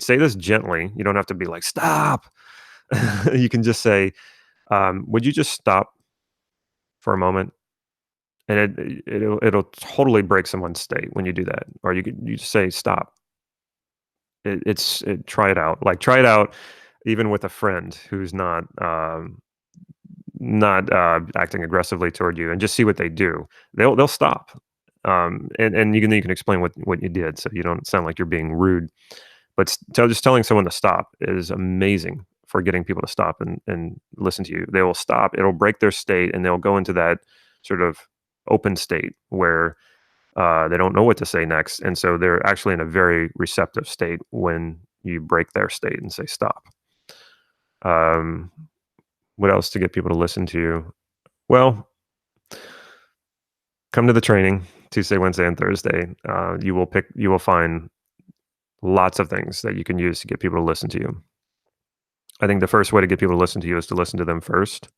say this gently. You don't have to be like, stop. You can just say, would you just stop for a moment? And it'll totally break someone's state when you do that. Or you just say, stop. Try it out. Like, try it out even with a friend who's not acting aggressively toward you, and just see what they do. They'll stop. And you can explain what you did, so you don't sound like you're being rude. But just telling someone to stop is amazing for getting people to stop and listen to you. They will stop. It'll break their state, and they'll go into that sort of open state where they don't know what to say next, and so they're actually in a very receptive state when you break their state and say stop. What else to get people to listen to you? Well, come to the training Tuesday, Wednesday, and Thursday. You will find lots of things that you can use to get people to listen to you. I think the first way to get people to listen to you is to listen to them first.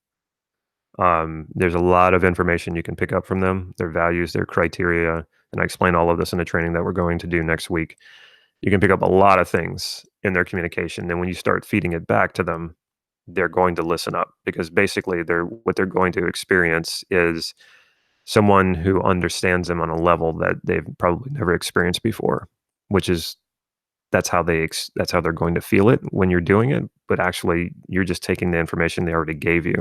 There's a lot of information you can pick up from them, their values, their criteria, and I explain all of this in a training that we're going to do next week. You can pick up a lot of things in their communication, and when you start feeding it back to them, they're going to listen up, because basically what they're going to experience is someone who understands them on a level that they've probably never experienced before, which is that's how they're going to feel it when you're doing it. But actually, you're just taking the information they already gave you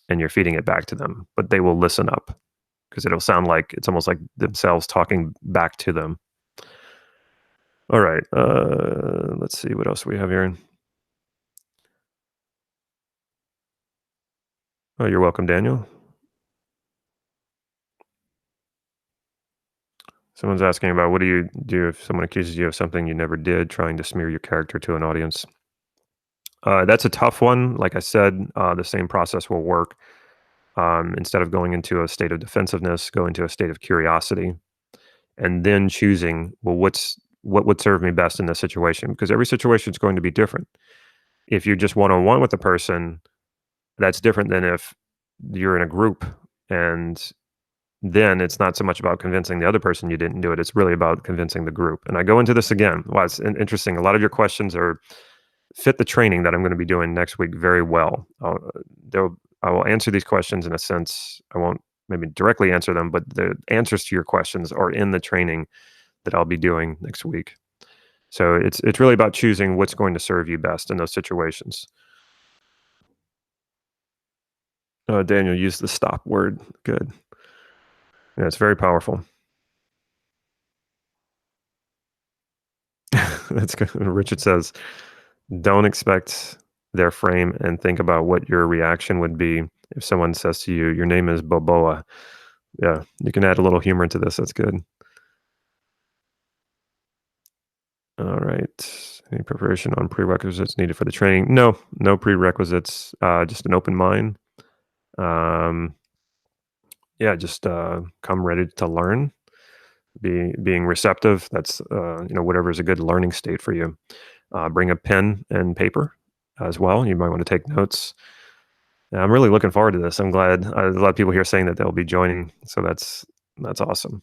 and you're feeding it back to them. But they will listen up, because it'll sound like it's almost like themselves talking back to them. All right. Let's see what else we have here. Oh, you're welcome, Daniel. Someone's asking about, what do you do if someone accuses you of something you never did, trying to smear your character to an audience? That's a tough one. Like I said, the same process will work. Instead of going into a state of defensiveness, go into a state of curiosity, and then choosing, well, what would serve me best in this situation? Because every situation is going to be different. If you're just one-on-one with a person, that's different than if you're in a group, and then it's not so much about convincing the other person you didn't do it. It's really about convincing the group. And I go into this again. Wow, it's interesting. A lot of your questions fit the training that I'm going to be doing next week very well. I will answer these questions in a sense. I won't maybe directly answer them, but the answers to your questions are in the training that I'll be doing next week. So it's really about choosing what's going to serve you best in those situations. Daniel used the stop word. Good. Yeah, it's very powerful. That's good. Richard says, don't expect their frame and think about what your reaction would be if someone says to you, your name is Boboa. Yeah, you can add a little humor to this. That's good. All right. Any preparation on prerequisites needed for the training? No prerequisites. Just an open mind. Yeah, just come ready to learn. Being receptive. That's whatever is a good learning state for you. Bring a pen and paper as well. You might want to take notes. I'm really looking forward to this. I'm glad a lot of people here saying that they'll be joining. So that's awesome.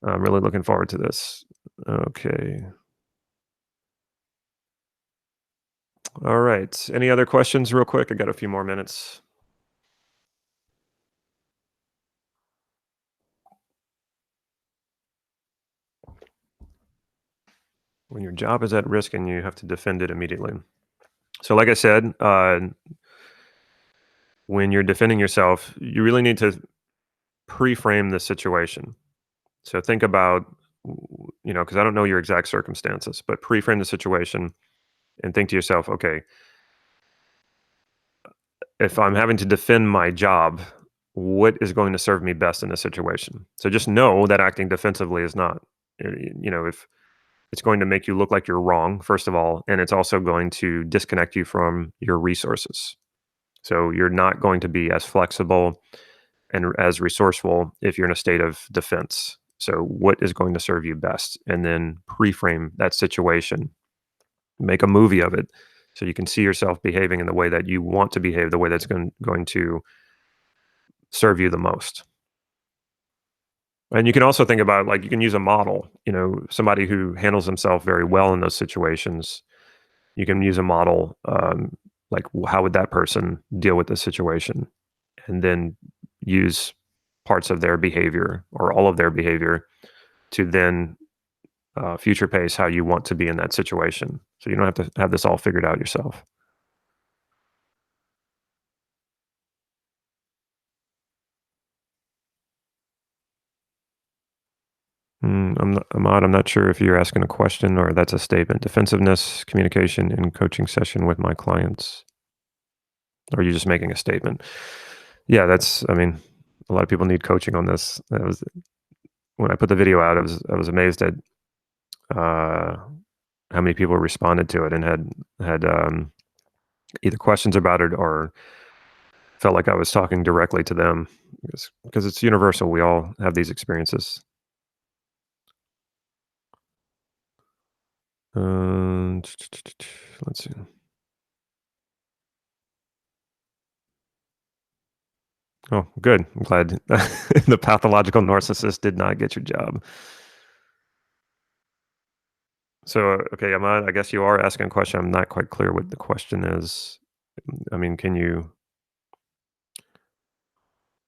I'm really looking forward to this. Okay. All right. Any other questions real quick? I got a few more minutes. When your job is at risk and you have to defend it immediately. So like I said, when you're defending yourself, you really need to pre-frame the situation. So think about, because I don't know your exact circumstances, but pre-frame the situation and think to yourself, okay, if I'm having to defend my job, what is going to serve me best in this situation? So just know that acting defensively is not, if it's going to make you look like you're wrong, first of all, and it's also going to disconnect you from your resources. So you're not going to be as flexible and as resourceful if you're in a state of defense. So what is going to serve you best? And then pre-frame that situation. Make a movie of it. So you can see yourself behaving in the way that you want to behave, the way that's going to serve you the most. And you can also think about, like, you can use a model, somebody who handles himself very well in those situations. You can use a model, like, how would that person deal with this situation? And then use parts of their behavior or all of their behavior to then future pace how you want to be in that situation. So you don't have to have this all figured out yourself. I'm not sure if you're asking a question or that's a statement. Defensiveness, communication, and coaching session with my clients. Or are you just making a statement? Yeah, I mean, a lot of people need coaching on this. When I put the video out, I was amazed at uh, how many people responded to it and had either questions about it or felt like I was talking directly to them because it's universal. We all have these experiences. Let's see. Oh, good. I'm glad the pathological narcissist did not get your job. So, okay, I guess you are asking a question. I'm not quite clear what the question is. I mean,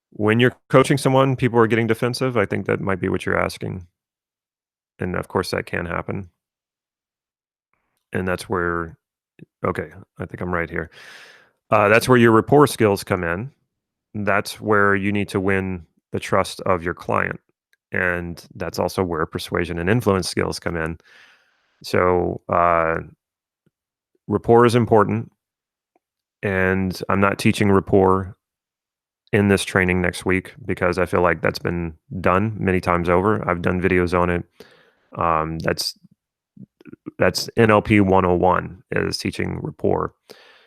when you're coaching someone, people are getting defensive. I think that might be what you're asking. And of course, that can happen. And that's where, okay, I think I'm right here. That's where your rapport skills come in. That's where you need to win the trust of your client. And that's also where persuasion and influence skills come in. So, rapport is important. And I'm not teaching rapport in this training next week because I feel like that's been done many times over. I've done videos on it. Um, that's that's NLP 101 is teaching rapport.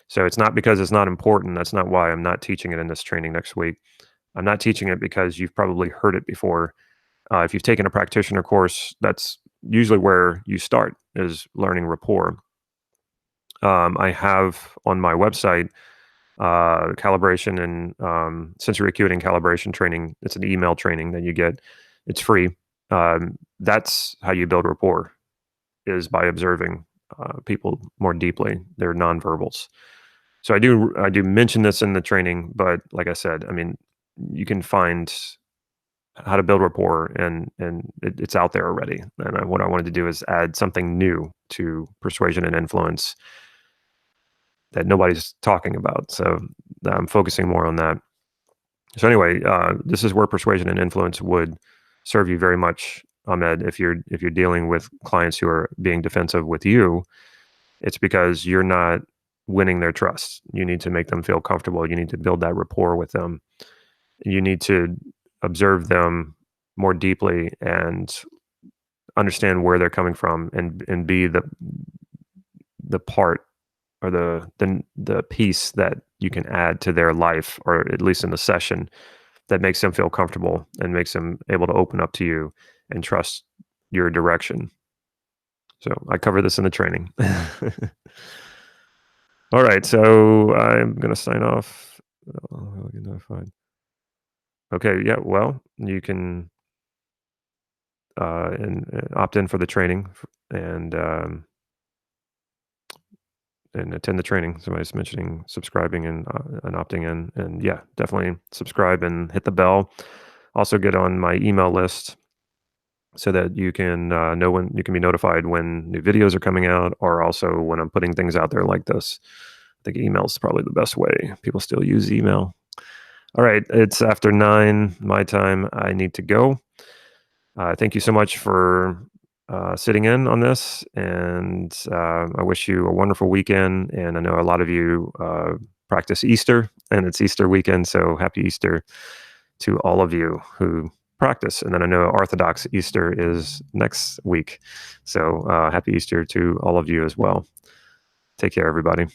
So it's not because it's not important. That's not why I'm not teaching it in this training next week. I'm not teaching it because you've probably heard it before. If you've taken a practitioner course, that's usually where you start is learning rapport. I have on my website calibration and sensory acuity and calibration training. It's an email training that you get. It's free. That's how you build rapport is by observing people more deeply. They're nonverbals. So I do mention this in the training, but like I said, I mean, you can find how to build rapport and it's out there already. And what I wanted to do is add something new to persuasion and influence that nobody's talking about. So I'm focusing more on that. So anyway, this is where persuasion and influence would serve you very much, Ahmed. If you're dealing with clients who are being defensive with you, it's because you're not winning their trust. You need to make them feel comfortable. You need to build that rapport with them. You need to observe them more deeply and understand where they're coming from and be the part or the piece that you can add to their life, or at least in the session, that makes them feel comfortable and makes them able to open up to you and trust your direction. So I cover this in the training. All right, so I'm gonna sign off. Oh, I'll get notified. Okay, yeah. Well, you can and opt in for the training and attend the training. Somebody's mentioning subscribing and opting in, and yeah, definitely subscribe and hit the bell. Also, get on my email list so that you can know when you can be notified when new videos are coming out, or also when I'm putting things out there like this. I think email is probably the best way. People still use email. All right, it's after 9 my time. I need to go. Thank you so much for sitting in on this, and I wish you a wonderful weekend. And I know a lot of you practice Easter, and it's Easter weekend, so happy Easter to all of you who practice. And then I know Orthodox Easter is next week, so happy Easter to all of you as well. Take care, everybody.